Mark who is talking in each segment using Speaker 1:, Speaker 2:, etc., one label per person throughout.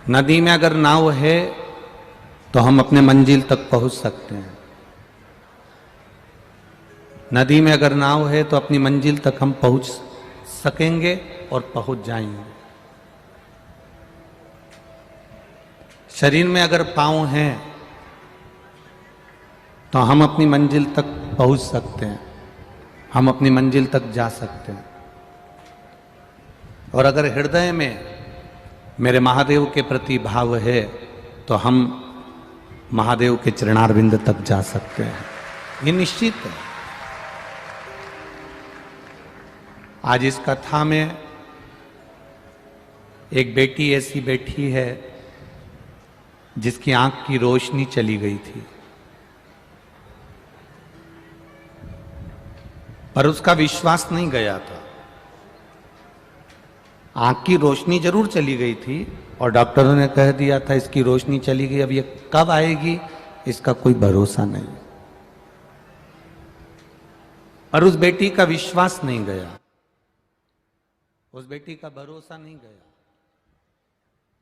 Speaker 1: नदी में अगर नाव है तो हम अपने मंजिल तक पहुंच सकते हैं। नदी में अगर नाव है तो अपनी मंजिल तक हम पहुंच सकेंगे और पहुंच जाएंगे। शरीर में अगर पांव हैं तो हम अपनी मंजिल तक पहुंच सकते हैं, हम अपनी मंजिल तक जा सकते हैं। और अगर हृदय में मेरे महादेव के प्रति भाव है तो हम महादेव के चरणारविंद तक जा सकते हैं, ये निश्चित है। आज इस कथा में एक बेटी ऐसी बैठी है जिसकी आंख की रोशनी चली गई थी, पर उसका विश्वास नहीं गया था। आंख की रोशनी जरूर चली गई थी और डॉक्टरों ने कह दिया था इसकी रोशनी चली गई, अब ये कब आएगी इसका कोई भरोसा नहीं। और उस बेटी का विश्वास नहीं गया, उस बेटी का भरोसा नहीं गया।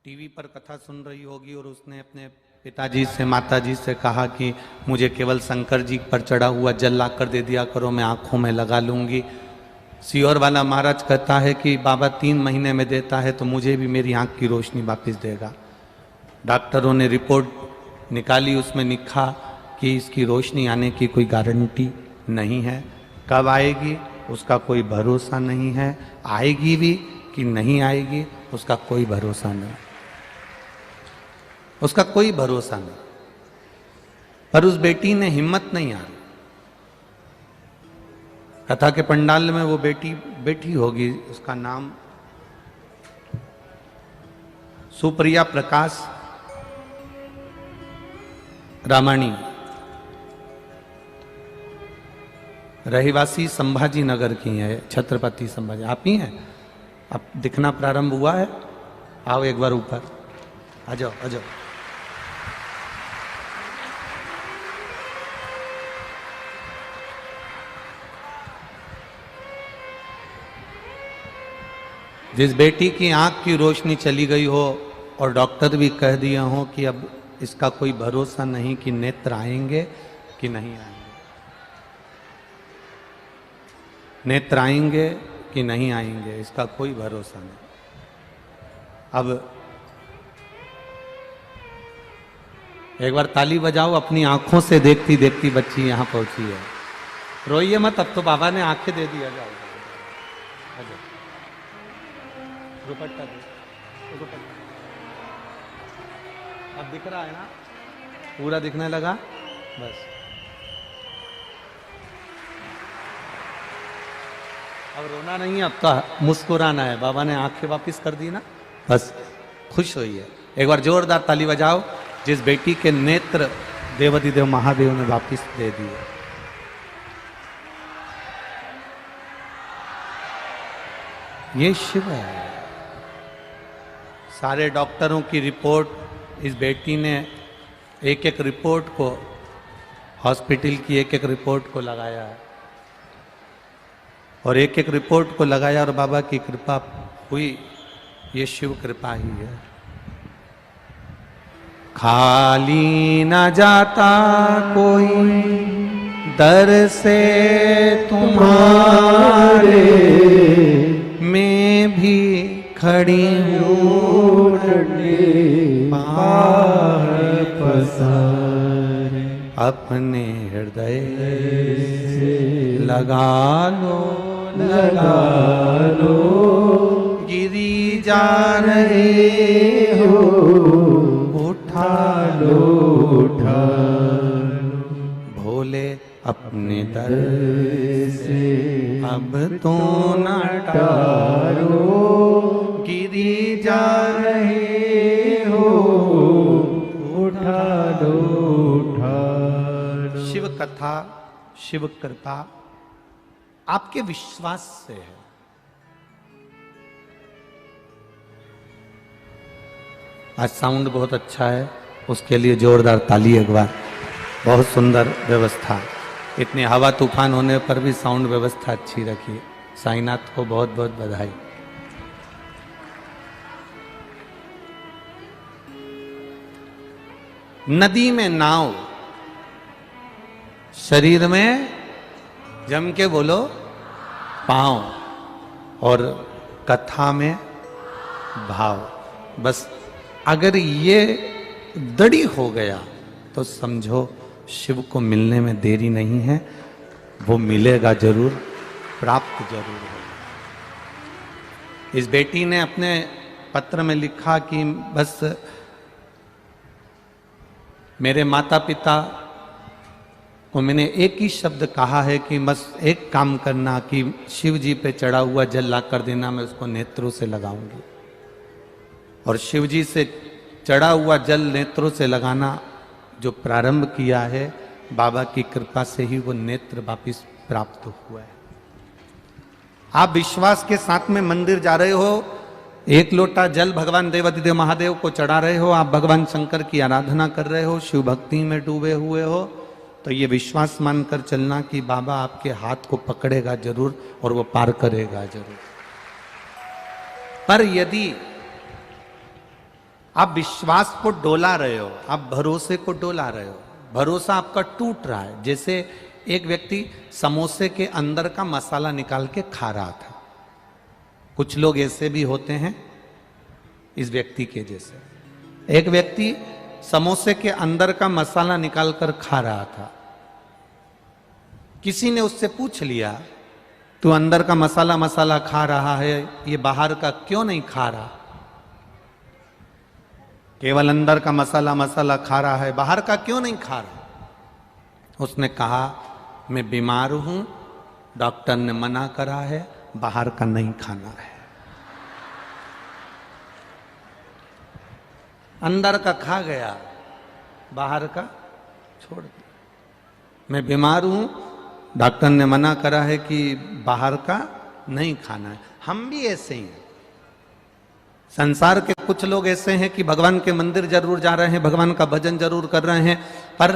Speaker 1: टीवी पर कथा सुन रही होगी और उसने अपने पिताजी से माताजी से कहा कि मुझे केवल शंकर जी पर चढ़ा हुआ जल ला कर दे दिया करो, मैं आंखों में लगा लूंगी। सीहोर वाला महाराज कहता है कि बाबा 3 महीने में देता है तो मुझे भी मेरी आंख की रोशनी वापस देगा। डॉक्टरों ने रिपोर्ट निकाली, उसमें लिखा कि इसकी रोशनी आने की कोई गारंटी नहीं है, कब आएगी उसका कोई भरोसा नहीं है, आएगी भी कि नहीं आएगी उसका कोई भरोसा नहीं, उसका कोई भरोसा नहीं। पर उस बेटी ने हिम्मत नहीं हारी। कथा के पंडाल में वो बेटी बैठी होगी, उसका नाम सुप्रिया प्रकाश रामाणी, रहीवासी संभाजी नगर की है, छत्रपति संभाजी। आप ही हैं? अब दिखना प्रारंभ हुआ है? आओ एक बार ऊपर आ जाओ, आ जाओ। जिस बेटी की आंख की रोशनी चली गई हो और डॉक्टर भी कह दिया हो कि अब इसका कोई भरोसा नहीं कि नेत्र आएंगे कि नहीं आएंगे, नेत्र आएंगे कि नहीं आएंगे, इसका कोई भरोसा नहीं। अब एक बार ताली बजाओ, अपनी आंखों से देखती देखती बच्ची यहां पहुंची है। रोइए मत, अब तो बाबा ने आंखें दे दिया। जाओ दुपट्टा दे, दुपट्टा अब दिख रहा है ना, पूरा दिखने लगा बस। अब रोना नहीं है, अब तो मुस्कुराना है। बाबा ने आंखें वापस कर दी ना, बस खुश हुई है। एक बार जोरदार ताली बजाओ जिस बेटी के नेत्र देवाधिदेव महादेव ने वापस दे दिए। ये शिव है। सारे डॉक्टरों की रिपोर्ट, इस बेटी ने एक एक रिपोर्ट को, हॉस्पिटल की एक एक रिपोर्ट को लगाया है और एक एक रिपोर्ट को लगाया और बाबा की कृपा हुई। ये शिव कृपा ही है। खाली न जाता कोई दर से तुम्हारे, मैं भी खड़ी हूँ पसारे, अपने हृदय से लगा लो, लगा लो, गिरी जा रहे हो, उठा लो, उठा लो, भोले अपने दर से अब तो न टारो, गिरी जा रहे हो, उठा लो, उठा लो। शिव कथा, शिव कृपा आपके विश्वास से है। आज साउंड बहुत अच्छा है, उसके लिए जोरदार ताली एक बार। बहुत सुंदर व्यवस्था, इतनी हवा तूफान होने पर भी साउंड व्यवस्था अच्छी रखी। साईनाथ को बहुत बहुत बधाई। नदी में नाव, शरीर में जम के बोलो पांव, और कथा में भाव। बस अगर ये दड़ी हो गया तो समझो शिव को मिलने में देरी नहीं है, वो मिलेगा जरूर, प्राप्त जरूर होगा। इस बेटी ने अपने पत्र में लिखा कि बस मेरे माता पिता को मैंने एक ही शब्द कहा है कि बस एक काम करना कि शिव जी पे चढ़ा हुआ जल ला कर देना, मैं उसको नेत्रों से लगाऊंगी। और शिव जी से चढ़ा हुआ जल नेत्रों से लगाना जो प्रारंभ किया है, बाबा की कृपा से ही वो नेत्र वापिस प्राप्त हुआ है। आप विश्वास के साथ में मंदिर जा रहे हो, एक लोटा जल भगवान देवाधिदेव महादेव को चढ़ा रहे हो, आप भगवान शंकर की आराधना कर रहे हो, शिव भक्ति में डूबे हुए हो, तो ये विश्वास मानकर चलना कि बाबा आपके हाथ को पकड़ेगा जरूर और वो पार करेगा जरूर। पर यदि आप विश्वास को डोला रहे हो, आप भरोसे को डोला रहे हो, भरोसा आपका टूट रहा है, जैसे एक व्यक्ति समोसे के अंदर का मसाला निकाल के खा रहा था। कुछ लोग ऐसे भी होते हैं इस व्यक्ति के जैसे। एक व्यक्ति समोसे के अंदर का मसाला निकाल कर खा रहा था। किसी ने उससे पूछ लिया, तू अंदर का मसाला मसाला खा रहा है, ये बाहर का क्यों नहीं खा रहा? केवल अंदर का मसाला मसाला खा रहा है, बाहर का क्यों नहीं खा रहा? उसने कहा, मैं बीमार हूं, डॉक्टर ने मना करा है, बाहर का नहीं खाना है। अंदर का खा गया, बाहर का छोड़ दिया। मैं बीमार हूं, डॉक्टर ने मना करा है कि बाहर का नहीं खाना है। हम भी ऐसे ही हैं। संसार के कुछ लोग ऐसे हैं कि भगवान के मंदिर जरूर जा रहे हैं, भगवान का भजन जरूर कर रहे हैं, पर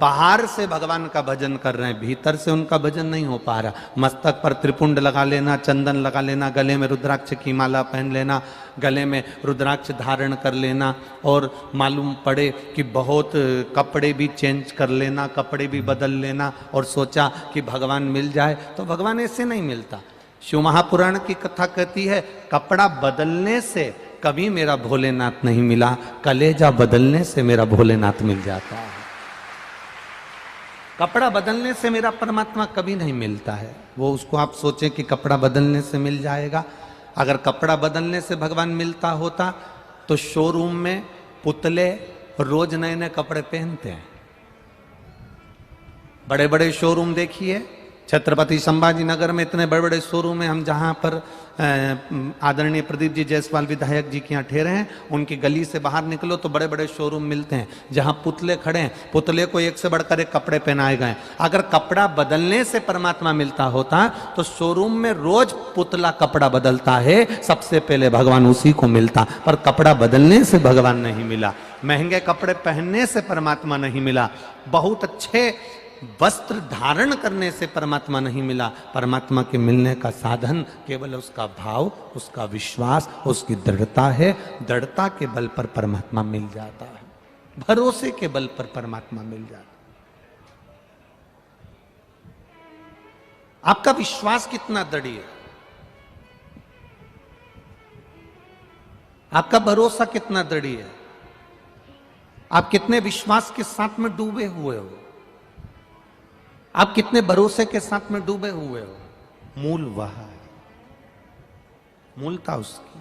Speaker 1: बाहर से भगवान का भजन कर रहे हैं, भीतर से उनका भजन नहीं हो पा रहा। मस्तक पर त्रिपुंड लगा लेना, चंदन लगा लेना, गले में रुद्राक्ष की माला पहन लेना, गले में रुद्राक्ष धारण कर लेना, और मालूम पड़े कि बहुत कपड़े भी चेंज कर लेना, कपड़े भी बदल लेना, और सोचा कि भगवान मिल जाए, तो भगवान ऐसे नहीं मिलता। शिव महापुराण की कथा कहती है, कपड़ा बदलने से कभी मेरा भोलेनाथ नहीं मिला, कलेजा बदलने से मेरा भोलेनाथ मिल जाता है। कपड़ा बदलने से मेरा परमात्मा कभी नहीं मिलता है। वो उसको आप सोचें कि कपड़ा बदलने से मिल जाएगा। अगर कपड़ा बदलने से भगवान मिलता होता तो शोरूम में पुतले रोज नए नए कपड़े पहनते हैं। बड़े बड़े शोरूम देखिए, छत्रपति संभाजी नगर में इतने बड़े बड़े शोरूम हैं। हम जहाँ पर आदरणीय प्रदीप जी जायसवाल विधायक जी के यहाँ ठहरे हैं, उनकी गली से बाहर निकलो तो बड़े बड़े शोरूम मिलते हैं जहाँ पुतले खड़े हैं, पुतले को एक से बढ़कर एक कपड़े पहनाए गए। अगर कपड़ा बदलने से परमात्मा मिलता होता तो शोरूम में रोज पुतला कपड़ा बदलता है, सबसे पहले भगवान उसी को मिलता। पर कपड़ा बदलने से भगवान नहीं मिला, महंगे कपड़े पहनने से परमात्मा नहीं मिला, बहुत अच्छे वस्त्र धारण करने से परमात्मा नहीं मिला। परमात्मा के मिलने का साधन केवल उसका भाव, उसका विश्वास, उसकी दृढ़ता है। दृढ़ता के बल पर परमात्मा मिल जाता है, भरोसे के बल पर परमात्मा मिल जाता है। आपका विश्वास कितना दृढ़ है, आपका भरोसा कितना दृढ़ है, आप कितने विश्वास के साथ में डूबे हुए हो, आप कितने भरोसे के साथ में डूबे हुए हो। मूल वह है, मूलता उसकी।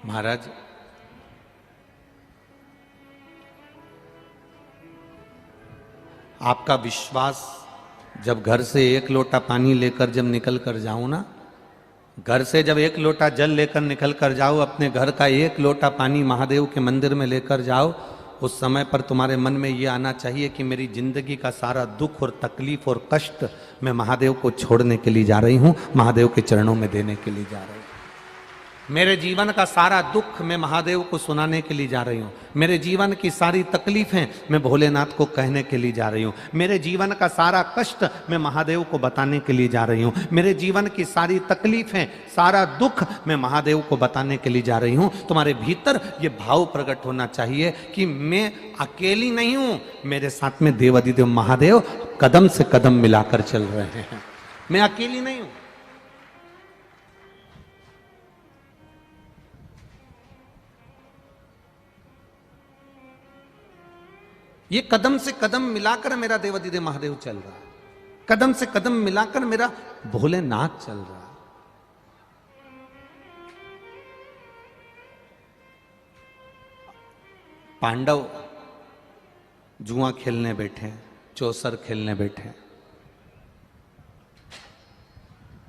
Speaker 1: महाराज, आपका विश्वास जब घर से एक लोटा पानी लेकर जब निकल कर जाऊं ना, घर से जब एक लोटा जल लेकर निकल कर जाओ, अपने घर का एक लोटा पानी महादेव के मंदिर में लेकर जाओ, उस समय पर तुम्हारे मन में ये आना चाहिए कि मेरी जिंदगी का सारा दुख और तकलीफ और कष्ट मैं महादेव को छोड़ने के लिए जा रही हूं, महादेव के चरणों में देने के लिए जा रही हूं। मेरे जीवन का सारा दुख मैं महादेव को सुनाने के लिए जा रही हूँ। मेरे जीवन की सारी तकलीफें मैं भोलेनाथ को कहने के लिए जा रही हूँ। मेरे जीवन का सारा कष्ट मैं महादेव को बताने के लिए जा रही हूँ। मेरे जीवन की सारी तकलीफें, सारा दुख मैं महादेव को बताने के लिए जा रही हूँ। तुम्हारे भीतर ये भाव प्रकट होना चाहिए कि मैं अकेली नहीं हूँ, मेरे साथ में देवाधिदेव महादेव कदम से कदम मिलाकर चल रहे हैं। मैं अकेली नहीं हूं। ये कदम से कदम मिलाकर मेरा देवाधिदेव महादेव चल रहा है, कदम से कदम मिलाकर मेरा भोलेनाथ चल रहा है। पांडव जुआ खेलने बैठे, चौसर खेलने बैठे,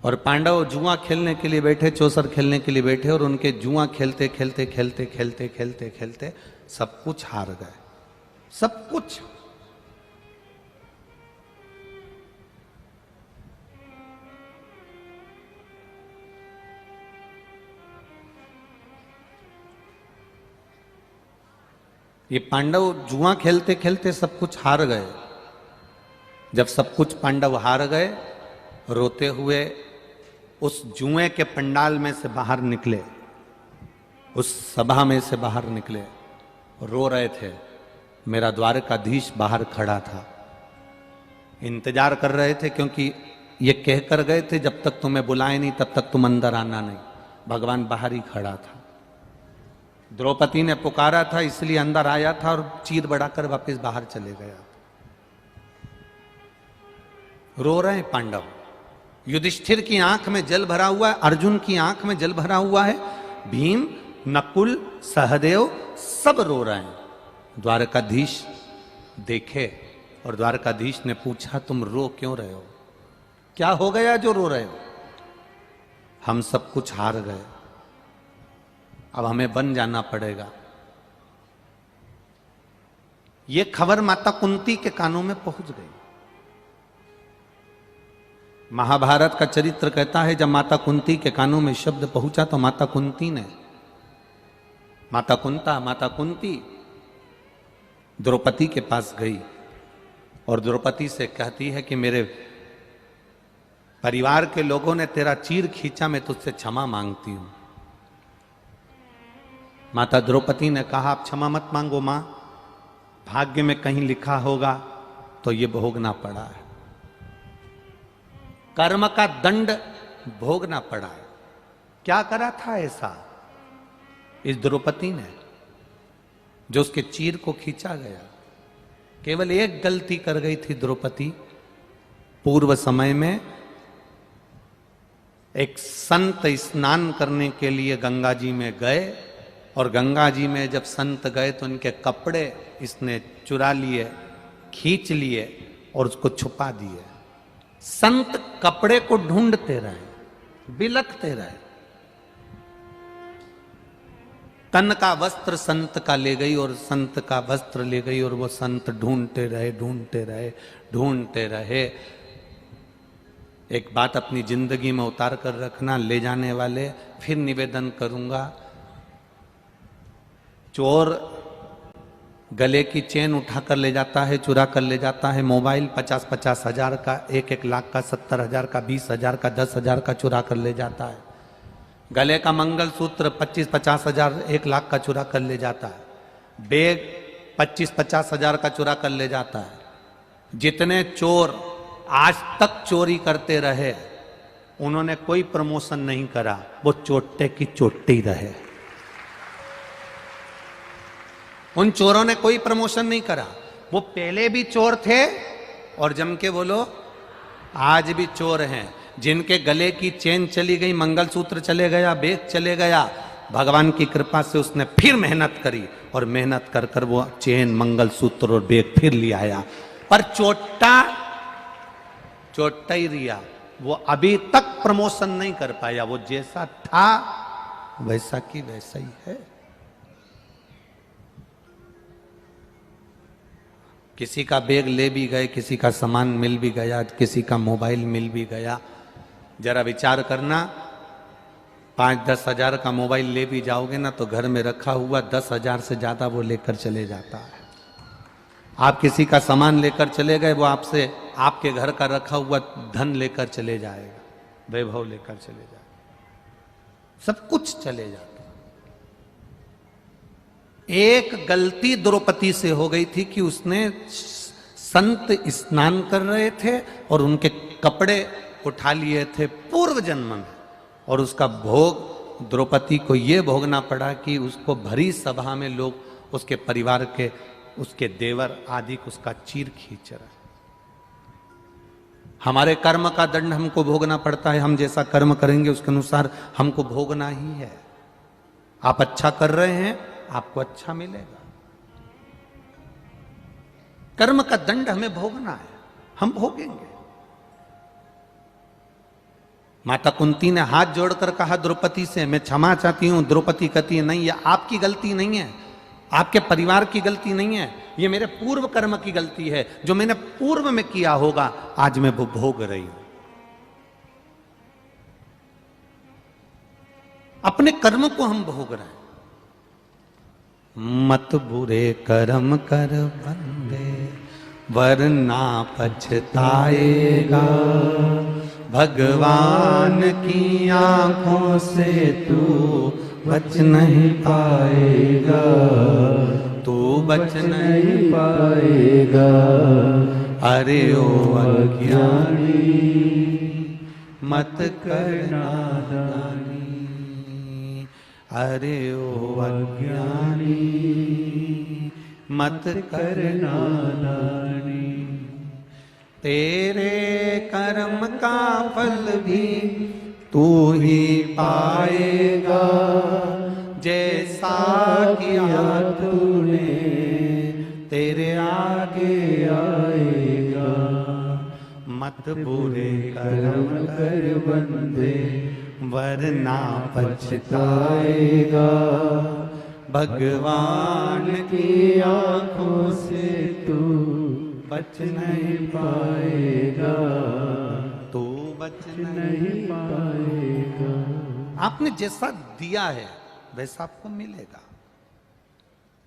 Speaker 1: और पांडव जुआ खेलने के लिए बैठे, चौसर खेलने के लिए बैठे, और उनके जुआ खेलते खेलते खेलते खेलते खेलते खेलते सब कुछ हार गए, सब कुछ। ये पांडव जुआ खेलते खेलते सब कुछ हार गए। जब सब कुछ पांडव हार गए, रोते हुए उस जुए के पंडाल में से बाहर निकले, उस सभा में से बाहर निकले, रो रहे थे। मेरा द्वारकाधीश बाहर खड़ा था, इंतजार कर रहे थे, क्योंकि ये कह कर गए थे जब तक तुम्हें बुलाए नहीं तब तक तुम अंदर आना नहीं। भगवान बाहर ही खड़ा था। द्रौपदी ने पुकारा था इसलिए अंदर आया था, और चीर बढ़ाकर वापस बाहर चले गया। रो रहे हैं पांडव। युधिष्ठिर की आंख में जल भरा हुआ है, अर्जुन की आंख में जल भरा हुआ है, भीम, नकुल, सहदेव सब रो रहे हैं। द्वारकाधीश देखे और द्वारकाधीश ने पूछा, तुम रो क्यों रहे हो? क्या हो गया जो रो रहे हो? हम सब कुछ हार गए, अब हमें वन जाना पड़ेगा। यह खबर माता कुंती के कानों में पहुंच गई। महाभारत का चरित्र कहता है जब माता कुंती के कानों में शब्द पहुंचा तो माता कुंती ने, माता कुंती द्रौपदी के पास गई और द्रौपदी से कहती है कि मेरे परिवार के लोगों ने तेरा चीर खींचा, मैं तुझसे क्षमा मांगती हूं। माता द्रौपदी ने कहा, आप क्षमा मत मांगो मां, भाग्य में कहीं लिखा होगा तो ये भोगना पड़ा है, कर्म का दंड भोगना पड़ा है। क्या करा था ऐसा इस द्रौपदी ने जो उसके चीर को खींचा गया? केवल एक गलती कर गई थी द्रौपदी। पूर्व समय में एक संत स्नान करने के लिए गंगा जी में गए, और गंगा जी में जब संत गए तो उनके कपड़े इसने चुरा लिए, खींच लिए और उसको छुपा दिए। संत कपड़े को ढूंढते रहे, बिलखते रहे। तन का वस्त्र संत का ले गई और संत का वस्त्र ले गई, और वो संत ढूंढते रहे ढूंढते रहे ढूंढते रहे। एक बात अपनी जिंदगी में उतार कर रखना, ले जाने वाले, फिर निवेदन करूंगा, चोर गले की चेन उठा कर ले जाता है, चुरा कर ले जाता है, मोबाइल 50-50 हजार का, 1-1 लाख का, 70 हजार का, 20 हजार का, 10 हजार का चुरा कर ले जाता है। गले का मंगलसूत्र 25-50 हजार, 1 लाख का चुरा कर ले जाता है। बैग 25-50 हजार का चुरा कर ले जाता है। जितने चोर आज तक चोरी करते रहे उन्होंने कोई प्रमोशन नहीं करा, वो चोटे की चोटी रहे। उन चोरों ने कोई प्रमोशन नहीं करा, वो पहले भी चोर थे और जम के बोलो आज भी चोर हैं। जिनके गले की चेन चली गई, मंगलसूत्र चले गया, बैग चले गया, भगवान की कृपा से उसने फिर मेहनत करी और मेहनत कर कर वो चेन, मंगलसूत्र और बैग फिर ले आया। पर चोटा ही रिया, वो अभी तक प्रमोशन नहीं कर पाया। वो जैसा था वैसा की वैसा ही है। किसी का बैग ले भी गए, किसी का सामान मिल भी गया, किसी का मोबाइल मिल भी गया। जरा विचार करना, 5-10 हजार का मोबाइल ले भी जाओगे ना तो घर में रखा हुआ 10,000 से ज्यादा वो लेकर चले जाता है। आप किसी का सामान लेकर चले गए, वो आपसे आपके घर का रखा हुआ धन लेकर चले जाएगा, वैभव लेकर चले जाएगा, सब कुछ चले जाता। एक गलती द्रौपदी से हो गई थी कि उसने संत स्नान कर रहे थे और उनके कपड़े उठा लिए थे पूर्व जन्म में, और उसका भोग द्रौपदी को यह भोगना पड़ा कि उसको भरी सभा में लोग उसके परिवार के, उसके देवर आदि उसका चीर खींच रहे। हमारे कर्म का दंड हमको भोगना पड़ता है, हम जैसा कर्म करेंगे उसके अनुसार हमको भोगना ही है। आप अच्छा कर रहे हैं, आपको अच्छा मिलेगा। कर्म का दंड हमें भोगना है, हम भोगेंगे। माता कुंती ने हाथ जोड़कर कहा द्रौपदी से, मैं क्षमा चाहती हूं। द्रौपदी कहती है, नहीं, ये आपकी गलती नहीं है, आपके परिवार की गलती नहीं है, ये मेरे पूर्व कर्म की गलती है, जो मैंने पूर्व में किया होगा आज मैं वो भोग रही हूं। अपने कर्म को हम भोग रहे हैं। मत बुरे कर्म कर बंदे वरना पछताएगा, भगवान की आंखों से तू बच नहीं पाएगा, तू बच नहीं पाएगा। अरे ओ अज्ञानी मत कर नादानी, अरे ओ अज्ञानी मत कर नादानी। तेरे कर्म का फल भी तू ही पाएगा, जैसा किया तूने तेरे आगे आएगा। मत बुरे कर्म कर बंदे वरना पछताएगा, भगवान की आंखों से तू बच नहीं पाएगा, तू बच नहीं पाएगा। आपने जैसा दिया है वैसा आपको मिलेगा,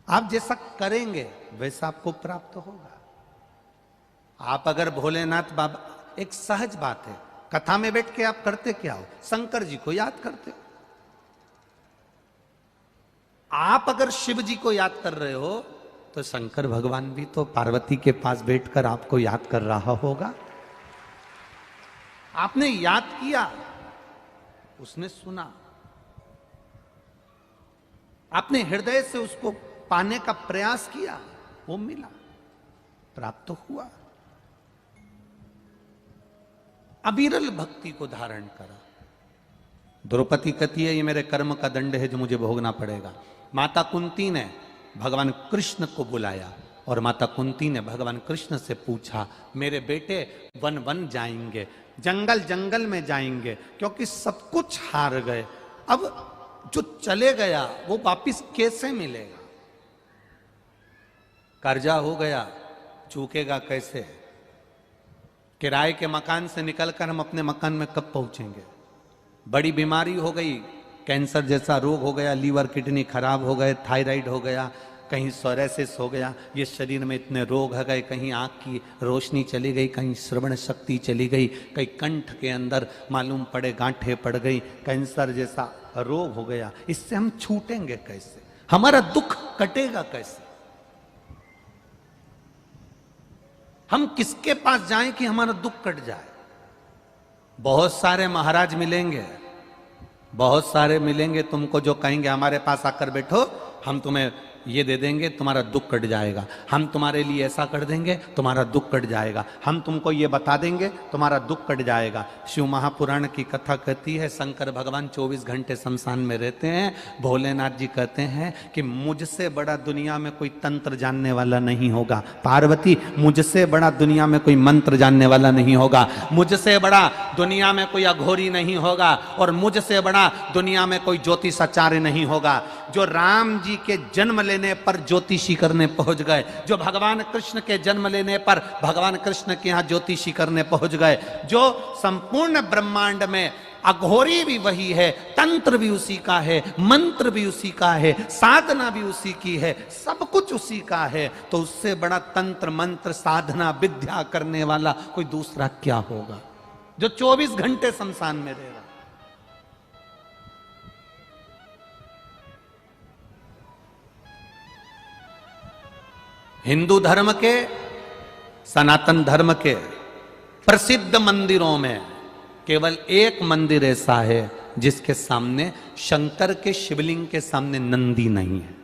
Speaker 1: आप जैसा करेंगे वैसा आपको प्राप्त होगा। आप अगर भोलेनाथ बाबा, एक सहज बात है, कथा में बैठ के आप करते क्या हो? शंकर जी को याद करते हो। आप अगर शिव जी को याद कर रहे हो तो शंकर भगवान भी तो पार्वती के पास बैठकर आपको याद कर रहा होगा। आपने याद किया, उसने सुना, आपने हृदय से उसको पाने का प्रयास किया, वो मिला, प्राप्त हुआ। अविरल भक्ति को धारण करा। द्रौपदी कहती है, ये मेरे कर्म का दंड है जो मुझे भोगना पड़ेगा। माता कुंती ने भगवान कृष्ण को बुलाया और माता कुंती ने भगवान कृष्ण से पूछा, मेरे बेटे वन वन जाएंगे, जंगल जंगल में जाएंगे, क्योंकि सब कुछ हार गए, अब जो चले गया वो वापिस कैसे मिलेगा? कर्जा हो गया, चूकेगा कैसे? किराए के मकान से निकलकर हम अपने मकान में कब पहुंचेंगे? बड़ी बीमारी हो गई, कैंसर जैसा रोग हो गया, लीवर किडनी खराब हो गए, थायराइड हो गया, कहीं सोरेसिस हो गया, ये शरीर में इतने रोग है गए, कहीं आंख की रोशनी चली गई, कहीं श्रवण शक्ति चली गई, कहीं कंठ के अंदर मालूम पड़े गांठें पड़ गई, कैंसर जैसा रोग हो गया। इससे हम छूटेंगे कैसे? हमारा दुख कटेगा कैसे? हम किसके पास जाएं कि हमारा दुख कट जाए? बहुत सारे महाराज मिलेंगे, बहुत सारे मिलेंगे तुमको जो कहेंगे हमारे पास आकर बैठो, हम तुम्हें ये दे देंगे, तुम्हारा दुख कट जाएगा, हम तुम्हारे लिए ऐसा कर देंगे, तुम्हारा दुख कट जाएगा, हम तुमको ये बता देंगे, तुम्हारा दुख कट जाएगा। शिव महापुराण की कथा कहती है, शंकर भगवान 24 घंटे शमशान में रहते हैं। भोलेनाथ जी कहते हैं कि मुझसे बड़ा दुनिया में कोई तंत्र जानने वाला नहीं होगा। पार्वती, मुझसे बड़ा दुनिया में कोई मंत्र जानने वाला नहीं होगा, मुझसे बड़ा दुनिया में कोई अघोरी नहीं होगा, और मुझसे बड़ा दुनिया में कोई ज्योतिषाचार्य नहीं होगा। जो राम जी के जन्म लेने पर ज्योतिषी करने पहुंच गए, जो भगवान कृष्ण के जन्म लेने पर भगवान कृष्ण के यहां ज्योतिषी करने पहुंच गए, जो संपूर्ण ब्रह्मांड में अघोरी भी वही है, तंत्र भी उसी का है, मंत्र भी उसी का है, साधना भी उसी की है, सब कुछ उसी का है। तो उससे बड़ा तंत्र मंत्र साधना विद्या करने वाला कोई दूसरा क्या होगा, जो 24 घंटे शमशान में रह रहा। हिंदू धर्म के, सनातन धर्म के प्रसिद्ध मंदिरों में केवल एक मंदिर ऐसा है जिसके सामने शंकर के शिवलिंग के सामने नंदी नहीं है।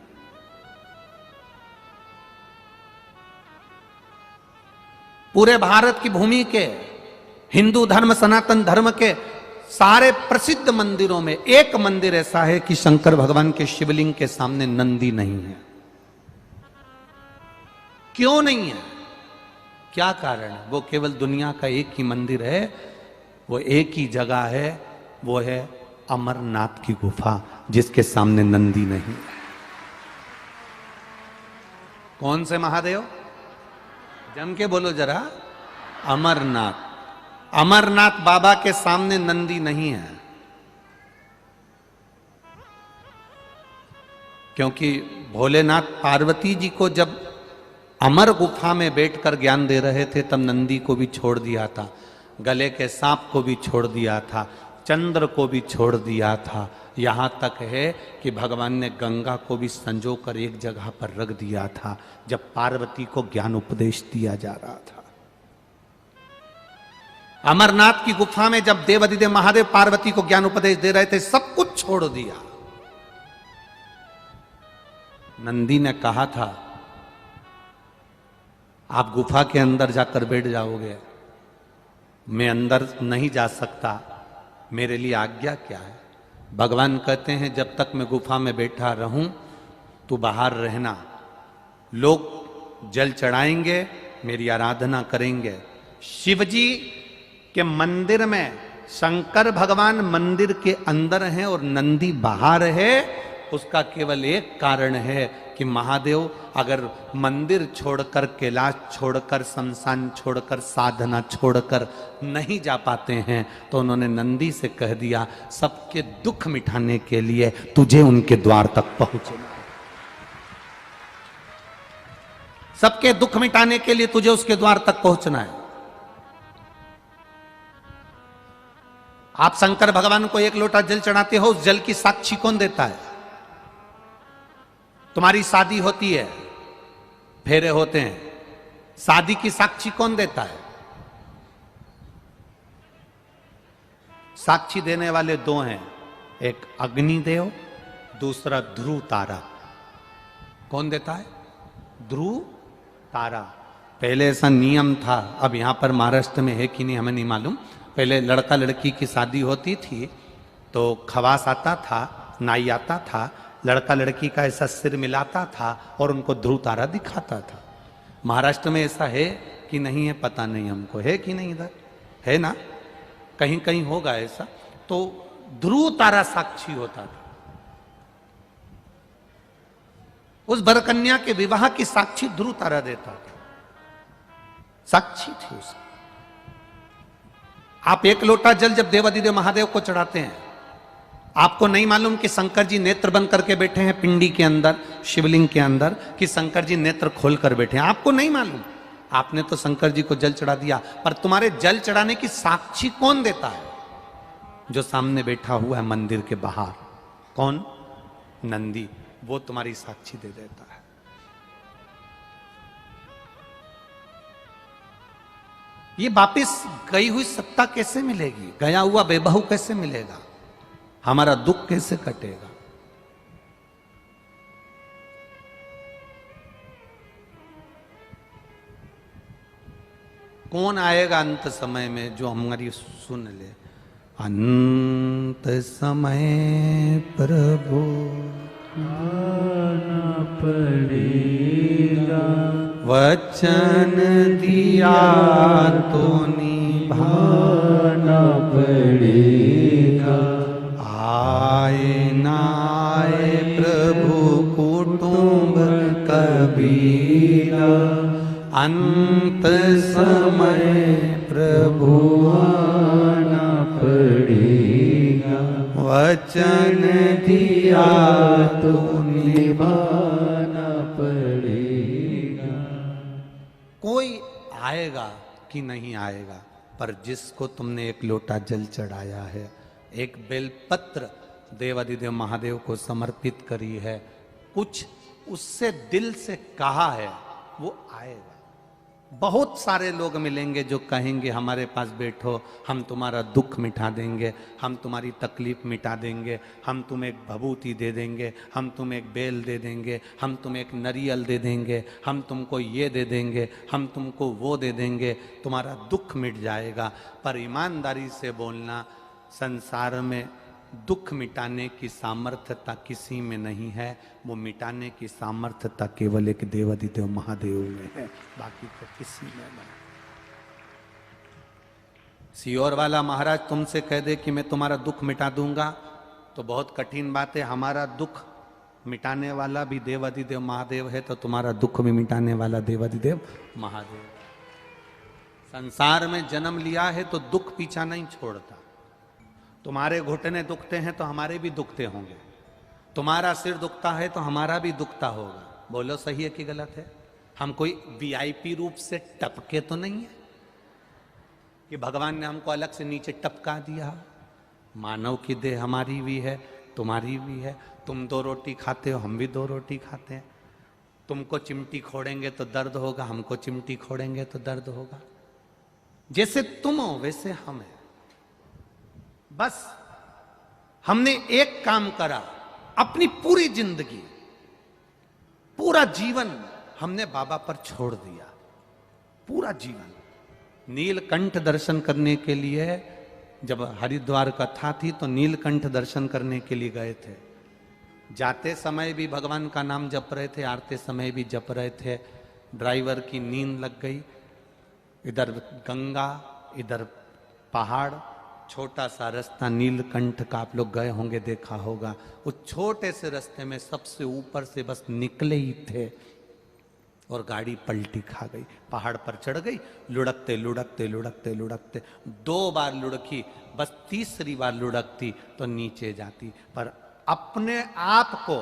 Speaker 1: पूरे भारत की भूमि के हिंदू धर्म, सनातन धर्म के सारे प्रसिद्ध मंदिरों में एक मंदिर ऐसा है कि शंकर भगवान के शिवलिंग के सामने नंदी नहीं है। क्यों नहीं है, क्या कारण है? वो केवल दुनिया का एक ही मंदिर है, वो एक ही जगह है, वो है अमरनाथ की गुफा, जिसके सामने नंदी नहीं। कौन से महादेव? जम के बोलो जरा। अमरनाथ। अमरनाथ बाबा के सामने नंदी नहीं है, क्योंकि भोलेनाथ पार्वती जी को जब अमर गुफा में बैठकर ज्ञान दे रहे थे तब नंदी को भी छोड़ दिया था, गले के सांप को भी छोड़ दिया था, चंद्र को भी छोड़ दिया था। यहां तक है कि भगवान ने गंगा को भी संजो कर एक जगह पर रख दिया था जब पार्वती को ज्ञान उपदेश दिया जा रहा था। अमरनाथ की गुफा में जब देवाधिदेव महादेव पार्वती को ज्ञान उपदेश दे रहे थे, सब कुछ छोड़ दिया। नंदी ने कहा था आप गुफा के अंदर जाकर बैठ जाओगे, मैं अंदर नहीं जा सकता, मेरे लिए आज्ञा क्या है? भगवान कहते हैं जब तक मैं गुफा में बैठा रहूं तू बाहर रहना। लोग जल चढ़ाएंगे, मेरी आराधना करेंगे। शिवजी के मंदिर में शंकर भगवान मंदिर के अंदर हैं और नंदी बाहर है। उसका केवल एक कारण है कि महादेव अगर मंदिर छोड़कर, कैलाश छोड़कर, शमशान छोड़कर, साधना छोड़कर नहीं जा पाते हैं तो उन्होंने नंदी से कह दिया सबके दुख मिटाने के लिए तुझे उनके द्वार तक पहुंचना है। सबके दुख मिटाने के लिए तुझे उसके द्वार तक पहुंचना है। आप शंकर भगवान को एक लोटा जल चढ़ाते हो, उस जल की साक्षी कौन देता है? तुम्हारी शादी होती है, फेरे होते हैं, शादी की साक्षी कौन देता है? साक्षी देने वाले दो हैं, एक अग्निदेव, दूसरा ध्रुव तारा। कौन देता है? ध्रुव तारा। पहले ऐसा नियम था, अब यहां पर महाराष्ट्र में है कि नहीं हमें नहीं मालूम। पहले लड़का लड़की की शादी होती थी तो खवास आता था, नाई आता था, लड़का लड़की का ऐसा सिर मिलाता था और उनको ध्रुव तारा दिखाता था। महाराष्ट्र में ऐसा है कि नहीं है पता नहीं हमको, है कि नहीं? इधर है ना, कहीं कहीं होगा ऐसा। तो ध्रुव तारा साक्षी होता था। उस वरकन्या के विवाह की साक्षी ध्रुव तारा देता था, साक्षी थी उसकी। आप एक लोटा जल जब देवाधिदेव महादेव को चढ़ाते हैं, आपको नहीं मालूम कि शंकर जी नेत्र बंद करके बैठे हैं पिंडी के अंदर, शिवलिंग के अंदर, कि शंकर जी नेत्र खोल कर बैठे हैं, आपको नहीं मालूम। आपने तो शंकर जी को जल चढ़ा दिया, पर तुम्हारे जल चढ़ाने की साक्षी कौन देता है? जो सामने बैठा हुआ है मंदिर के बाहर। कौन? नंदी। वो तुम्हारी साक्षी दे देता है। ये वापिस गई हुई सत्ता कैसे मिलेगी? गया हुआ बेबहू कैसे मिलेगा? हमारा दुख कैसे कटेगा? कौन आएगा अंत समय में जो हमारी सुन ले? अंत समय प्रभु आना पड़ेगा, वचन दिया तो निभाना पड़ेगा। आए ना आए प्रभु कुटुंब कबीरा, अंत समय प्रभु आना पड़ेगा। वचन दिया तो
Speaker 2: निभाना पड़ेगा।
Speaker 1: कोई आएगा कि नहीं आएगा, पर जिसको तुमने एक लोटा जल चढ़ाया है, एक बेलपत्र देवाधिदेव महादेव को समर्पित करी है, कुछ उससे दिल से कहा है, वो आएगा। बहुत सारे लोग मिलेंगे जो कहेंगे हमारे पास बैठो, हम तुम्हारा दुख मिटा देंगे, हम तुम्हारी तकलीफ मिटा देंगे, हम तुम्हें एक भभूति दे देंगे, हम तुम्हें एक बेल दे देंगे, हम तुम्हें एक नरियल दे देंगे, हम तुमको ये दे देंगे, हम तुमको वो दे देंगे, तुम्हारा दुख मिट जाएगा। पर ईमानदारी से बोलना, संसार में दुख मिटाने की सामर्थ्यता किसी में नहीं है, वो मिटाने की सामर्थ्यता केवल एक देवाधिदेव महादेव में है, बाकी तो किसी में नहीं। सियोर वाला महाराज तुमसे कह दे कि मैं तुम्हारा दुख मिटा दूंगा तो बहुत कठिन बात है। हमारा दुख मिटाने वाला भी देवाधिदेव महादेव है, तो तुम्हारा दुख भी मिटाने वाला देवाधिदेव महादेव। संसार में जन्म लिया है तो दुख पीछा नहीं छोड़ता। तुम्हारे घुटने दुखते हैं तो हमारे भी दुखते होंगे, तुम्हारा सिर दुखता है तो हमारा भी दुखता होगा। बोलो सही है कि गलत है? हम कोई वीआईपी रूप से टपके तो नहीं है कि भगवान ने हमको अलग से नीचे टपका दिया। मानव की देह हमारी भी है, तुम्हारी भी है। तुम 2 रोटी खाते हो, हम भी 2 रोटी खाते हैं। तुमको चिमटी खोड़ेंगे तो दर्द होगा, हमको चिमटी खोड़ेंगे तो दर्द होगा। जैसे तुम हो वैसे हम हैं। बस हमने एक काम करा, अपनी पूरी जिंदगी, पूरा जीवन हमने बाबा पर छोड़ दिया, पूरा जीवन। नीलकंठ दर्शन करने के लिए जब हरिद्वार कथा थी तो नीलकंठ दर्शन करने के लिए गए थे। जाते समय भी भगवान का नाम जप रहे थे, आते समय भी जप रहे थे। ड्राइवर की नींद लग गई, इधर गंगा इधर पहाड़, छोटा सा रास्ता नीलकंठ का, आप लोग गए होंगे, देखा होगा। उस छोटे से रास्ते में सबसे ऊपर से बस निकले ही थे और गाड़ी पलटी खा गई, पहाड़ पर चढ़ गई। लुढ़कते लुढ़कते लुढ़कते लुढ़कते 2 बार लुढ़की, बस तीसरी बार लुढ़कती तो नीचे जाती। पर अपने आप को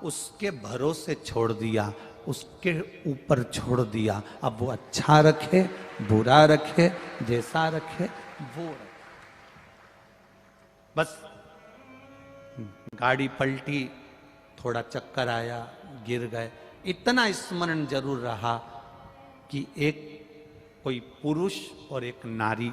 Speaker 1: उसके भरोसे छोड़ दिया, उसके ऊपर छोड़ दिया। अब वो अच्छा रखे बुरा रखे, जैसा रखे वो रखे। बस गाड़ी पलटी, थोड़ा चक्कर आया, गिर गए। इतना स्मरण जरूर रहा कि एक कोई पुरुष और एक नारी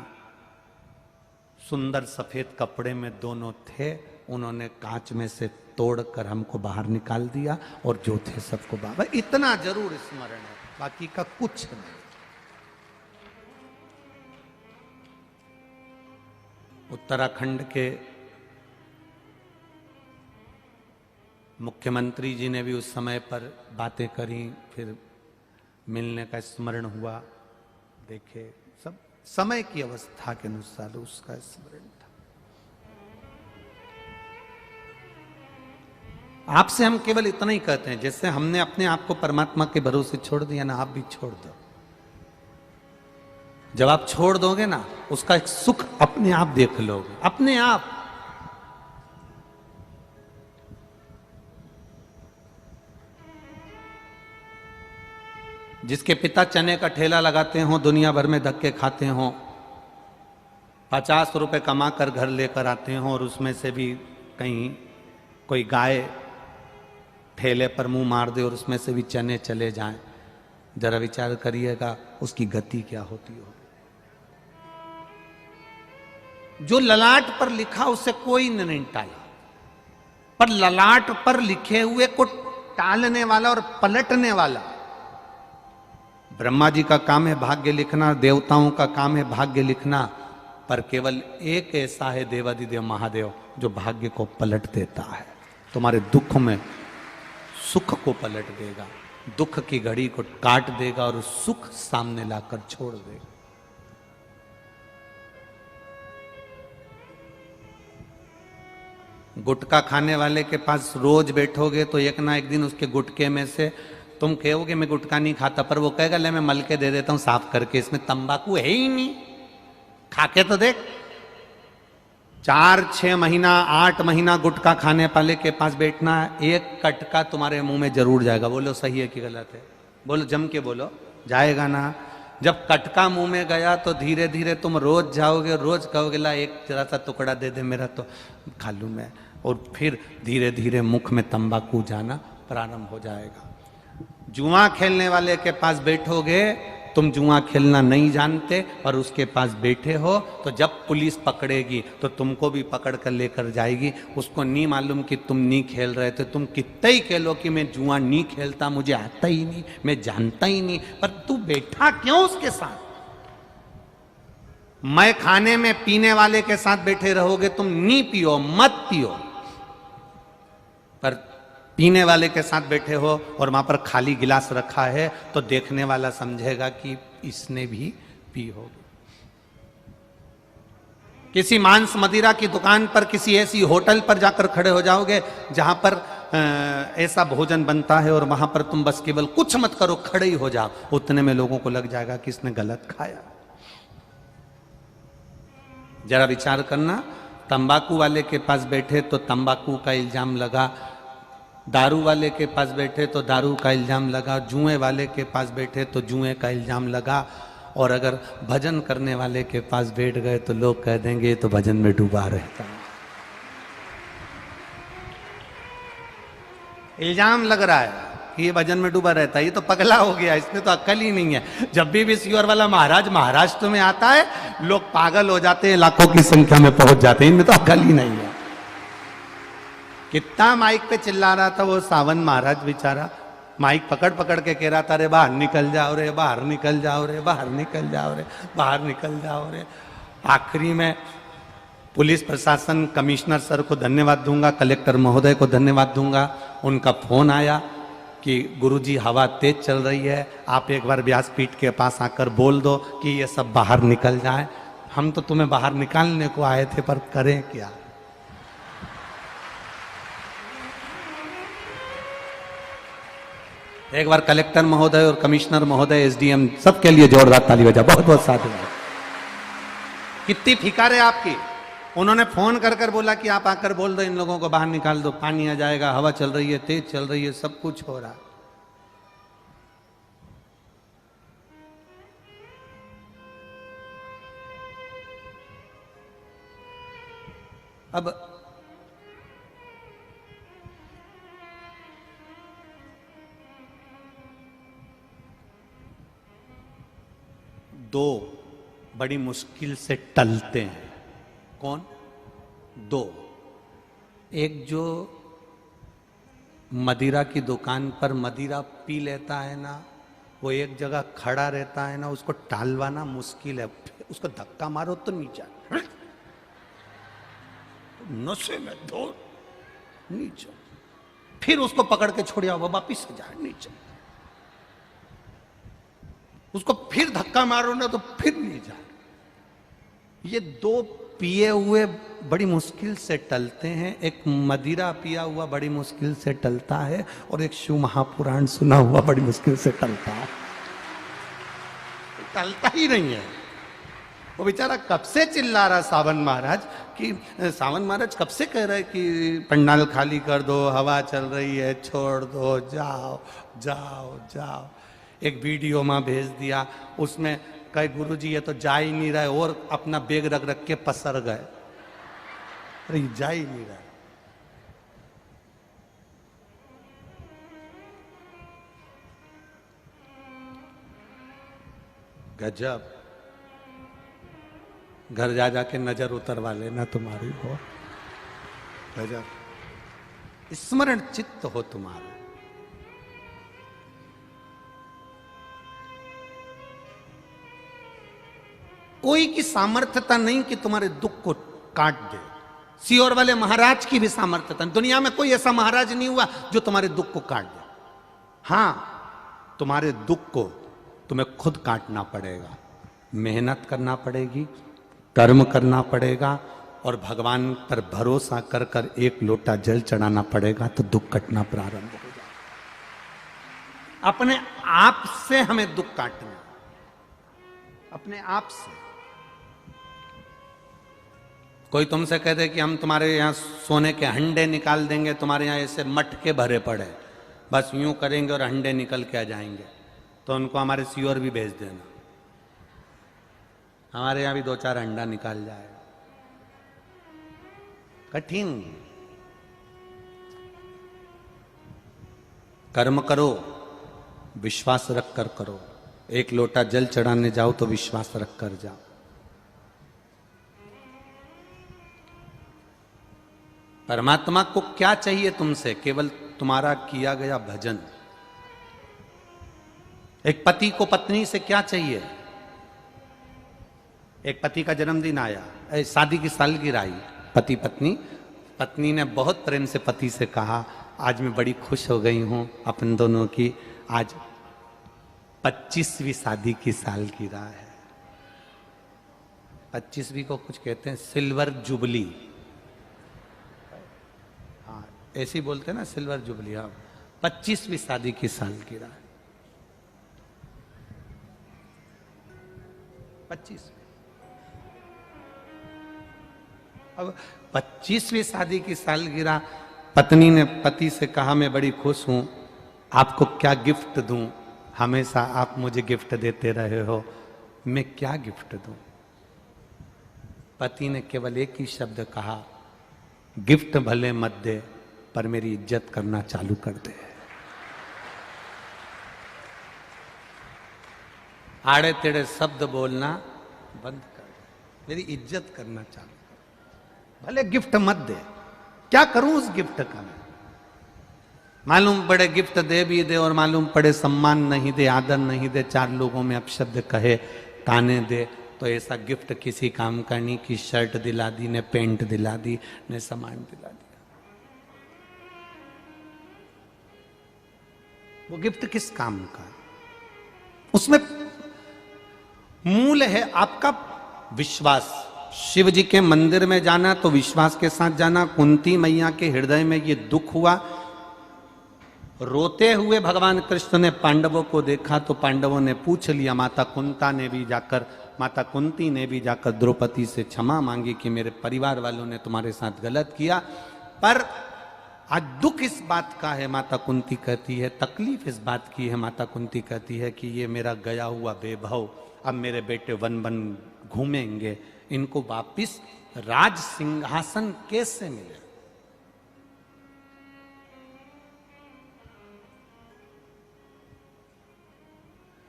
Speaker 1: सुंदर सफेद कपड़े में दोनों थे, उन्होंने कांच में से तोड़कर हमको बाहर निकाल दिया और जो थे सबको बाबा। इतना जरूर स्मरण है, बाकी का कुछ नहीं। उत्तराखंड के मुख्यमंत्री जी ने भी उस समय पर बातें करी, फिर मिलने का स्मरण हुआ। देखे सब समय की अवस्था के अनुसार उसका स्मरण था। आपसे हम केवल इतना ही कहते हैं, जैसे हमने अपने आप को परमात्मा के भरोसे छोड़ दिया ना, आप भी छोड़ दो। जब आप छोड़ दोगे ना, उसका एक सुख अपने आप देख लोगे, अपने आप। जिसके पिता चने का ठेला लगाते हो, दुनिया भर में धक्के खाते हो, 50 रुपए कमा कर घर लेकर आते हो और उसमें से भी कहीं कोई गाय ठेले पर मुंह मार दे और उसमें से भी चने चले जाएं, जरा विचार करिएगा उसकी गति क्या होती हो। जो ललाट पर लिखा उसे कोई नहीं टाला, पर ललाट पर लिखे हुए को टालने वाला और पलटने वाला, ब्रह्मा जी का काम है भाग्य लिखना, देवताओं का काम है भाग्य लिखना, पर केवल एक ऐसा है देवाधिदेव महादेव जो भाग्य को पलट देता है। तुम्हारे दुख में सुख को पलट देगा, दुख की घड़ी को काट देगा और सुख सामने लाकर छोड़ देगा। गुटखा खाने वाले के पास रोज बैठोगे तो एक ना एक दिन उसके गुटके में से तुम कहोगे मैं गुटखा नहीं खाता, पर वो कहेगा ले मैं मल के दे देता हूं साफ करके, इसमें तंबाकू है ही नहीं, खा के तो देख। 4-6 महीना 8 महीना गुटखा खाने वाले के पास बैठना, एक कटका तुम्हारे मुंह में जरूर जाएगा। बोलो सही है कि गलत है? बोलो, जम के बोलो, जाएगा ना? जब कटका मुंह में गया तो धीरे धीरे तुम रोज जाओगे, रोज कहोगे ला एक जरा सा टुकड़ा दे दे मेरा तो खा लूं मैं, और फिर धीरे धीरे मुख में तंबाकू जाना प्रारंभ हो जाएगा। जुआ खेलने वाले के पास बैठोगे, तुम जुआ खेलना नहीं जानते और उसके पास बैठे हो, तो जब पुलिस पकड़ेगी तो तुमको भी पकड़ कर लेकर जाएगी। उसको नहीं मालूम कि तुम नहीं खेल रहे थे। तुम कितना ही खेलो कि मैं जुआ नहीं खेलता, मुझे आता ही नहीं, मैं जानता ही नहीं, पर तू बैठा क्यों उसके साथ? मैं खाने में पीने वाले के साथ बैठे रहोगे, तुम नहीं पियो, मत पियो, पर पीने वाले के साथ बैठे हो और वहां पर खाली गिलास रखा है तो देखने वाला समझेगा कि इसने भी पी होगी। किसी मांस मदिरा की दुकान पर, किसी ऐसी होटल पर जाकर खड़े हो जाओगे जहां पर ऐसा भोजन बनता है और वहां पर तुम बस केवल कुछ मत करो, खड़े ही हो जाओ, उतने में लोगों को लग जाएगा कि इसने गलत खाया। जरा विचार करना, तंबाकू वाले के पास बैठे तो तंबाकू का इल्जाम लगा, दारू वाले के पास बैठे तो दारू का इल्जाम लगा, जुए वाले के पास बैठे तो जुए का इल्जाम लगा, और अगर भजन करने वाले के पास बैठ गए तो लोग कह देंगे तो भजन में डूबा रहता है। इल्जाम लग रहा है कि ये भजन में डूबा रहता है, ये तो पगला हो गया, इसमें तो अक्ल ही नहीं है। जब भी विश्वर वाला महाराज महाराष्ट्र में आता है, लोग पागल हो जाते हैं, लाखों की संख्या में पहुंच जाते हैं, इनमें तो अक्ल ही नहीं है। कितना माइक पे चिल्ला रहा था वो सावन महाराज बेचारा, माइक पकड़ पकड़ के कह रहा था, रे बाहर निकल जाओ रे, बाहर निकल जाओ रे, बाहर निकल जाओ रे, बाहर निकल जाओ रे। आखिरी में पुलिस प्रशासन, कमिश्नर सर को धन्यवाद दूंगा, कलेक्टर महोदय को धन्यवाद दूंगा। उनका फोन आया कि गुरुजी हवा तेज चल रही है, आप एक बार व्यासपीठ के पास आकर बोल दो कि ये सब बाहर निकल जाए। हम तो तुम्हें बाहर निकालने को आए थे, पर करें क्या? एक बार कलेक्टर महोदय और कमिश्नर महोदय, एसडीएम, सबके लिए जोरदार ताली बजा, बहुत बहुत साधुवाद। कितनी फिकर है आपकी। उन्होंने फोन कर कर बोला कि आप आकर बोल दो, इन लोगों को बाहर निकाल दो, पानी आ जाएगा, हवा चल रही है, तेज चल रही है, सब कुछ हो रहा। अब दो बड़ी मुश्किल से टलते हैं। कौन? दो। एक जो मदिरा की दुकान पर मदिरा पी लेता है ना, वो एक जगह खड़ा रहता है ना, उसको टालवाना मुश्किल है। उसको धक्का मारो तो नीचे, नशे में दो नीचे, फिर उसको पकड़ के छोड़ आओ, वापिस से जाए नीचे, उसको फिर धक्का मारो ना तो फिर नहीं जाए। ये दो पिए हुए बड़ी मुश्किल से टलते हैं। एक मदिरा पिया हुआ बड़ी मुश्किल से टलता है, और एक शिव महापुराण सुना हुआ बड़ी मुश्किल से टलता है। टलता ही नहीं है। वो बेचारा कब से चिल्ला रहा सावन महाराज कि सावन महाराज कब से कह रहे कि पंडाल खाली कर दो, हवा चल रही है, छोड़ दो, जाओ जाओ जाओ। एक वीडियो में भेज दिया, उसमें कई गुरुजी ये तो जा ही नहीं रहे, और अपना बैग रख रख के पसर गए। अरे जा ही नहीं रहा। गजब। घर जा जाके नजर उतरवा लेना तुम्हारी हो। गजब स्मरण चित्त हो तुम्हारा। कोई की सामर्थ्यता नहीं कि तुम्हारे दुख को काट दे। सियोर वाले महाराज की भी सामर्थ्यता, दुनिया में कोई ऐसा महाराज नहीं हुआ जो तुम्हारे दुख को काट दे। हां, तुम्हारे दुख को तुम्हें खुद काटना पड़ेगा, मेहनत करना पड़ेगी, कर्म करना पड़ेगा, और भगवान पर भरोसा कर कर एक लोटा जल चढ़ाना पड़ेगा, तो दुख कटना प्रारंभ हो जाएगा। अपने आप से हमें दुख काटना, अपने आप से। कोई तुमसे कह दे कि हम तुम्हारे यहाँ सोने के हंडे निकाल देंगे, तुम्हारे यहाँ ऐसे मटके भरे पड़े, बस यूं करेंगे और हंडे निकल के आ जाएंगे, तो उनको हमारे सीओर भी भेज देना, हमारे यहाँ भी 2-4 अंडा निकाल जाएगा। कठिन। कर्म करो, विश्वास रख कर करो। एक लोटा जल चढ़ाने जाओ तो विश्वास रख कर जाओ। परमात्मा को क्या चाहिए तुमसे? केवल तुम्हारा किया गया भजन। एक पति को पत्नी से क्या चाहिए? एक पति का जन्मदिन आया, शादी की सालगिरह आई, पति पत्नी, पत्नी ने बहुत प्रेम से पति से कहा, आज मैं बड़ी खुश हो गई हूं अपन दोनों की, आज 25वीं शादी की सालगिरह है। 25वीं को कुछ कहते हैं सिल्वर जुबली, हाँ ऐसे ही बोलते हैं ना, सिल्वर जुबली। हाँ 25वीं शादी की सालगिरह, 25। अब 25वीं शादी की सालगिरह, पत्नी ने पति से कहा मैं बड़ी खुश हूं, आपको क्या गिफ्ट दूं? हमेशा आप मुझे गिफ्ट देते रहे हो, मैं क्या गिफ्ट दूं? पति ने केवल एक ही शब्द कहा, गिफ्ट भले मत दे पर मेरी इज्जत करना चालू कर दे। आड़े तेड़े शब्द बोलना बंद कर दे, मेरी इज्जत करना चालू कर। भले गिफ्ट मत दे, क्या करूं उस गिफ्ट का मैं? मालूम पड़े गिफ्ट दे भी दे और मालूम पड़े सम्मान नहीं दे, आदर नहीं दे, 4 लोगों में अपशब्द कहे, ताने दे, तो ऐसा गिफ्ट किसी काम का नहीं कि शर्ट दिला दी ने, पेंट दिला दी ने, सामान दिला दिया। वो गिफ्ट किस काम का? उसमें मूल है आपका विश्वास। शिव जी के मंदिर में जाना तो विश्वास के साथ जाना। कुंती मैया के हृदय में ये दुख हुआ, रोते हुए भगवान कृष्ण ने पांडवों को देखा तो पांडवों ने पूछ लिया, माता कुंती ने भी जाकर द्रौपदी से क्षमा मांगी कि मेरे परिवार वालों ने तुम्हारे साथ गलत किया। पर आज दुख इस बात का है, माता कुंती कहती है, तकलीफ इस बात की है, माता कुंती कहती है कि ये मेरा गया हुआ वैभव, अब मेरे बेटे वन वन घूमेंगे, इनको वापिस राज सिंहासन कैसे मिले?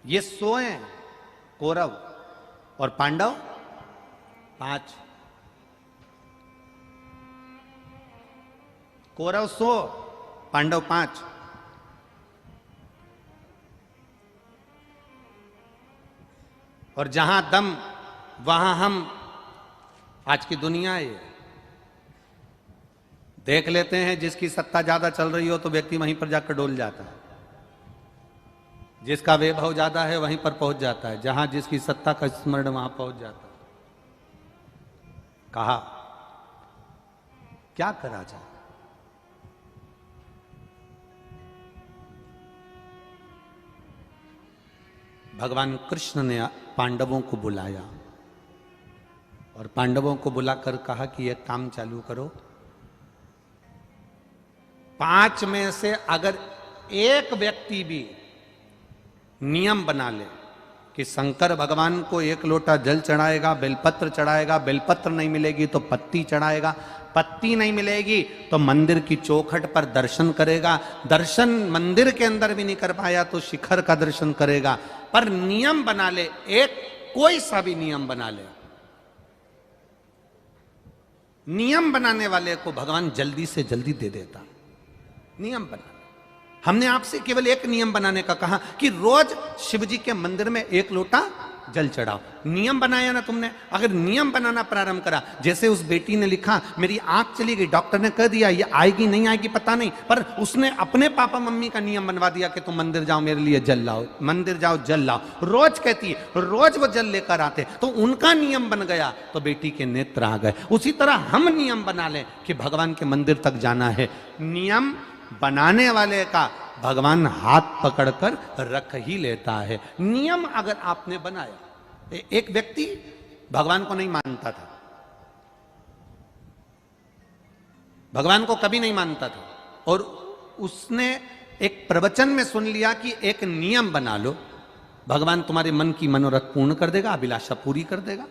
Speaker 1: ये 100 हैं कौरव और पांडव 5। कौरव 100, पांडव 5। और जहां दम वहां हम। आज की दुनिया है, देख लेते हैं जिसकी सत्ता ज्यादा चल रही हो तो व्यक्ति वहीं पर जाकर डोल जाता है, जिसका वैभव ज्यादा है वहीं पर पहुंच जाता है, जहां जिसकी सत्ता का स्मरण वहां पहुंच जाता है। कहा क्या करा जाए? भगवान कृष्ण ने पांडवों को बुलाया और पांडवों को बुलाकर कहा कि यह काम चालू करो, 5 में से अगर एक व्यक्ति भी नियम बना ले कि शंकर भगवान को 1 लोटा जल चढ़ाएगा, बेलपत्र चढ़ाएगा, बेलपत्र नहीं मिलेगी तो पत्ती चढ़ाएगा, पत्ती नहीं मिलेगी तो मंदिर की चौखट पर दर्शन करेगा, दर्शन मंदिर के अंदर भी नहीं कर पाया तो शिखर का दर्शन करेगा, पर नियम बना ले, एक कोई सा भी नियम बना ले, नियम बनाने वाले को भगवान जल्दी से जल्दी दे देता। नियम बना, हमने आपसे केवल एक नियम बनाने का कहा कि रोज शिव जी के मंदिर में 1 लोटा जल चढ़ाओ। नियम बनाया ना तुमने? अगर नियम बनाना प्रारंभ करा, जैसे उस बेटी ने लिखा मेरी आंख चली गई, डॉक्टर ने कह दिया ये आएगी नहीं आएगी पता नहीं, पर उसने अपने पापा मम्मी का नियम बनवा दिया कि तुम मंदिर जाओ मेरे लिए जल लाओ, मंदिर जाओ जल लाओ, रोज कहती है, रोज वो जल लेकर आते, तो उनका नियम बन गया तो बेटी के नेत्र आ गए। उसी तरह हम नियम बना लें कि भगवान के मंदिर तक जाना है, नियम बनाने वाले का भगवान हाथ पकड़कर रख ही लेता है। नियम अगर आपने बनाया, एक व्यक्ति भगवान को नहीं मानता था, भगवान को कभी नहीं मानता था, और उसने एक प्रवचन में सुन लिया कि एक नियम बना लो, भगवान तुम्हारे मन की मनोरथ पूर्ण कर देगा, अभिलाषा पूरी कर देगा।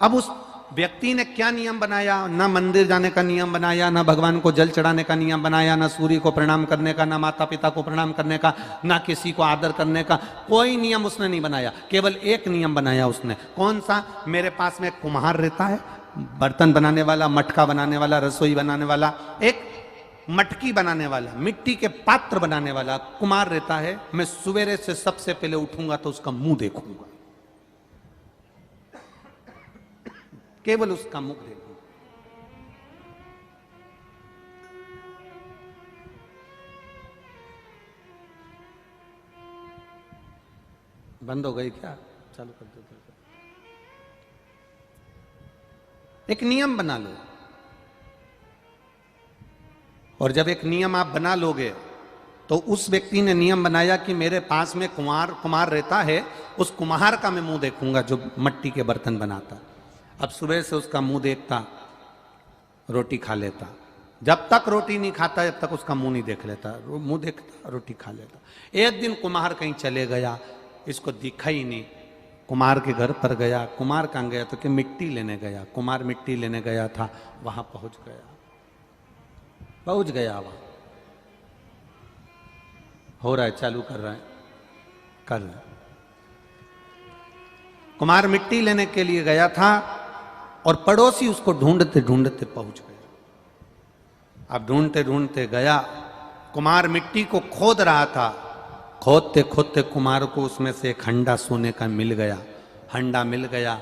Speaker 1: अब उस व्यक्ति ने क्या नियम बनाया? ना मंदिर जाने का नियम बनाया, ना भगवान को जल चढ़ाने का नियम बनाया, ना सूर्य को प्रणाम करने का, ना माता पिता को प्रणाम करने का, ना किसी को आदर करने का, कोई नियम उसने नहीं बनाया। केवल एक नियम बनाया उसने। कौन सा? मेरे पास में एक कुम्हार रहता है, बर्तन बनाने वाला, मटका बनाने वाला, रसोई बनाने वाला, एक मटकी बनाने वाला, मिट्टी के पात्र बनाने वाला कुम्हार रहता है। मैं सवेरे से सबसे पहले उठूंगा तो उसका मुंह देखूंगा, केवल उसका मुख देखूंगा। बंद हो गई क्या? चालू कर दो। एक नियम बना लो, और जब एक नियम आप बना लोगे तो उस व्यक्ति ने नियम बनाया कि मेरे पास में कुम्हार रहता है, उस कुम्हार का मैं मुंह देखूंगा जो मट्टी के बर्तन बनाता। अब सुबह से उसका मुंह देखता, रोटी खा लेता। जब तक रोटी नहीं खाता जब तक उसका मुंह नहीं देख लेता, मुंह देखता, रोटी खा लेता। एक दिन कुम्हार कहीं चले गया, इसको दिखा ही नहीं। कुम्हार के घर पर गया। कुम्हार कहाँ गया? तो कि मिट्टी लेने गया। कुम्हार मिट्टी लेने गया था, वहां पहुंच गया वहां। हो रहा है, चालू कर रहा है, कर रहा है। कुम्हार मिट्टी लेने के लिए गया था और पड़ोसी उसको ढूंढते ढूंढते पहुंच गया। अब ढूंढते ढूंढते गया, कुम्हार मिट्टी को खोद रहा था। खोदते खोदते कुम्हार को उसमें से एक हंडा सोने का मिल गया। हंडा मिल गया।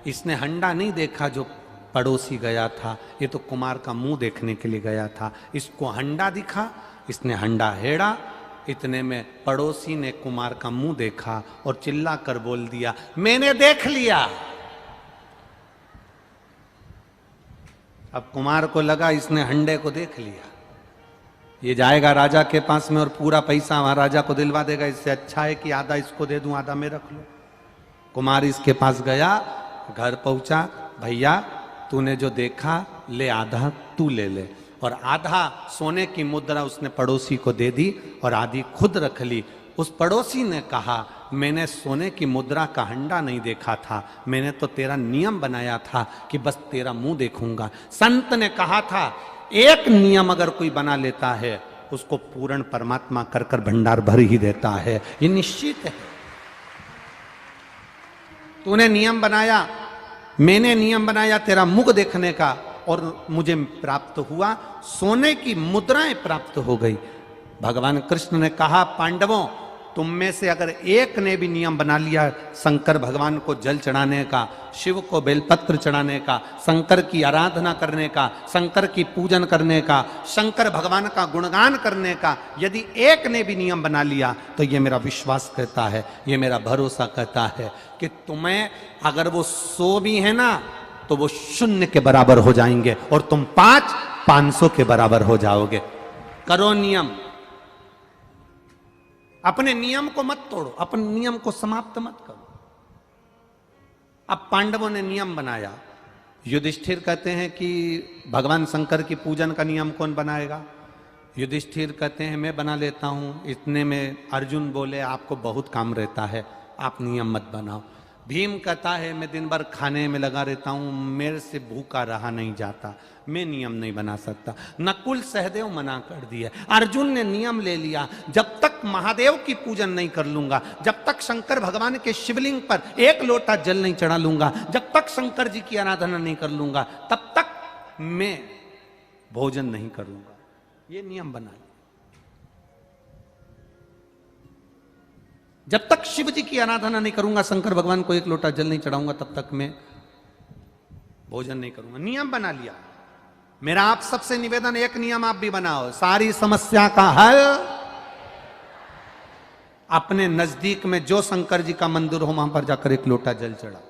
Speaker 1: इसने हंडा नहीं देखा जो पड़ोसी गया था, ये तो कुम्हार का मुंह देखने के लिए गया था। इसको हंडा दिखा, इसने हंडा हेड़ा। इतने में पड़ोसी ने कुम्हार का मुंह देखा और चिल्ला कर बोल दिया, मैंने देख लिया। अब कुम्हार को लगा इसने हंडे को देख लिया, ये जाएगा राजा के पास में और पूरा पैसा वहां राजा को दिलवा देगा। इससे अच्छा है कि आधा इसको दे दूं, आधा मैं रख लूं। कुम्हार इसके पास गया, घर पहुंचा, भैया तूने जो देखा ले, आधा तू ले ले। और आधा सोने की मुद्रा उसने पड़ोसी को दे दी और आधी खुद रख ली। उस पड़ोसी ने कहा, मैंने सोने की मुद्रा का हंडा नहीं देखा था, मैंने तो तेरा नियम बनाया था कि बस तेरा मुंह देखूंगा। संत ने कहा था, एक नियम अगर कोई बना लेता है उसको पूर्ण परमात्मा कर कर भंडार भर ही देता है, ये निश्चित है। तूने नियम बनाया, मैंने नियम बनाया तेरा मुख देखने का, और मुझे प्राप्त हुआ, सोने की मुद्राएं प्राप्त हो गई। भगवान कृष्ण ने कहा, पांडवों तुम में से अगर एक ने भी नियम बना लिया शंकर भगवान को जल चढ़ाने का, शिव को बेलपत्र चढ़ाने का, शंकर की आराधना करने का, शंकर की पूजन करने का, शंकर भगवान का गुणगान करने का, यदि एक ने भी नियम बना लिया तो ये मेरा विश्वास कहता है, ये मेरा भरोसा कहता है कि तुम्हें अगर वो 100 भी है ना तो वो 0 के बराबर हो जाएंगे और तुम 500 के बराबर हो जाओगे। करो नियम, अपने नियम को मत तोड़ो, अपने नियम को समाप्त मत करो। अब पांडवों ने नियम बनाया। युधिष्ठिर कहते हैं कि भगवान शंकर की पूजन का नियम कौन बनाएगा? युधिष्ठिर कहते हैं मैं बना लेता हूं। इतने में अर्जुन बोले, आपको बहुत काम रहता है, आप नियम मत बनाओ। भीम कहता है मैं दिन भर खाने में लगा रहता हूं, मेरे से भूखा रहा नहीं जाता, मैं नियम नहीं बना सकता। नकुल सहदेव मना कर दिया। अर्जुन ने नियम ले लिया, जब तक महादेव की पूजन नहीं कर लूंगा, जब तक शंकर भगवान के शिवलिंग पर 1 लोटा जल नहीं चढ़ा लूंगा, जब तक शंकर जी की आराधना नहीं कर लूंगा, तब तक मैं भोजन नहीं करूंगा। ये नियम बना लिया। जब तक शिव जी की आराधना नहीं करूंगा, शंकर भगवान को 1 लोटा जल नहीं चढ़ाऊंगा, तब तक मैं भोजन नहीं करूंगा। नियम बना लिया। मेरा आप सबसे निवेदन, एक नियम आप भी बनाओ, सारी समस्या का हल अपने नजदीक में जो शंकर जी का मंदिर हो वहां पर जाकर 1 लोटा जल चढ़ाओ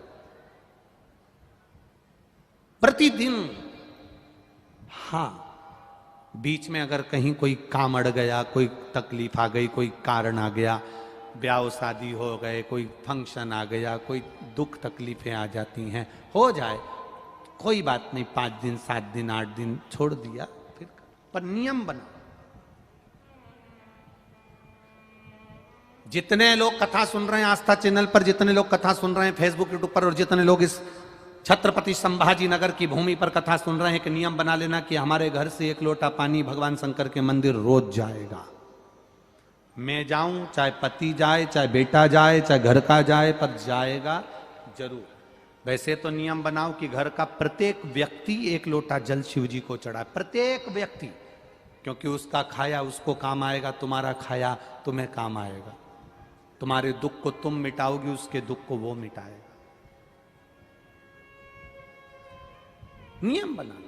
Speaker 1: प्रतिदिन। हां, बीच में अगर कहीं कोई काम अड़ गया, कोई तकलीफ आ गई, कोई कारण आ गया, ब्याह शादी हो गए, कोई फंक्शन आ गया, कोई दुख तकलीफें आ जाती हैं, हो जाए, कोई बात नहीं, 5 दिन 7 दिन 8 दिन छोड़ दिया, फिर पर नियम बनाओ। जितने लोग कथा सुन रहे हैं आस्था चैनल पर, जितने लोग कथा सुन रहे हैं फेसबुक यूट्यूब पर, और जितने लोग इस छत्रपति संभाजी नगर की भूमि पर कथा सुन रहे हैं, कि नियम बना लेना कि हमारे घर से 1 लोटा पानी भगवान शंकर के मंदिर रोज जाएगा। मैं जाऊं, चाहे पति जाए, चाहे बेटा जाए, चाहे घर का जाए, पर जाएगा जरूर। वैसे तो नियम बनाओ कि घर का प्रत्येक व्यक्ति 1 लोटा जल शिव जी को चढ़ाए, प्रत्येक व्यक्ति, क्योंकि उसका खाया उसको काम आएगा, तुम्हारा खाया तुम्हें काम आएगा। तुम्हारे दुख को तुम मिटाओगी, उसके दुख को वो मिटाएगा। नियम बना।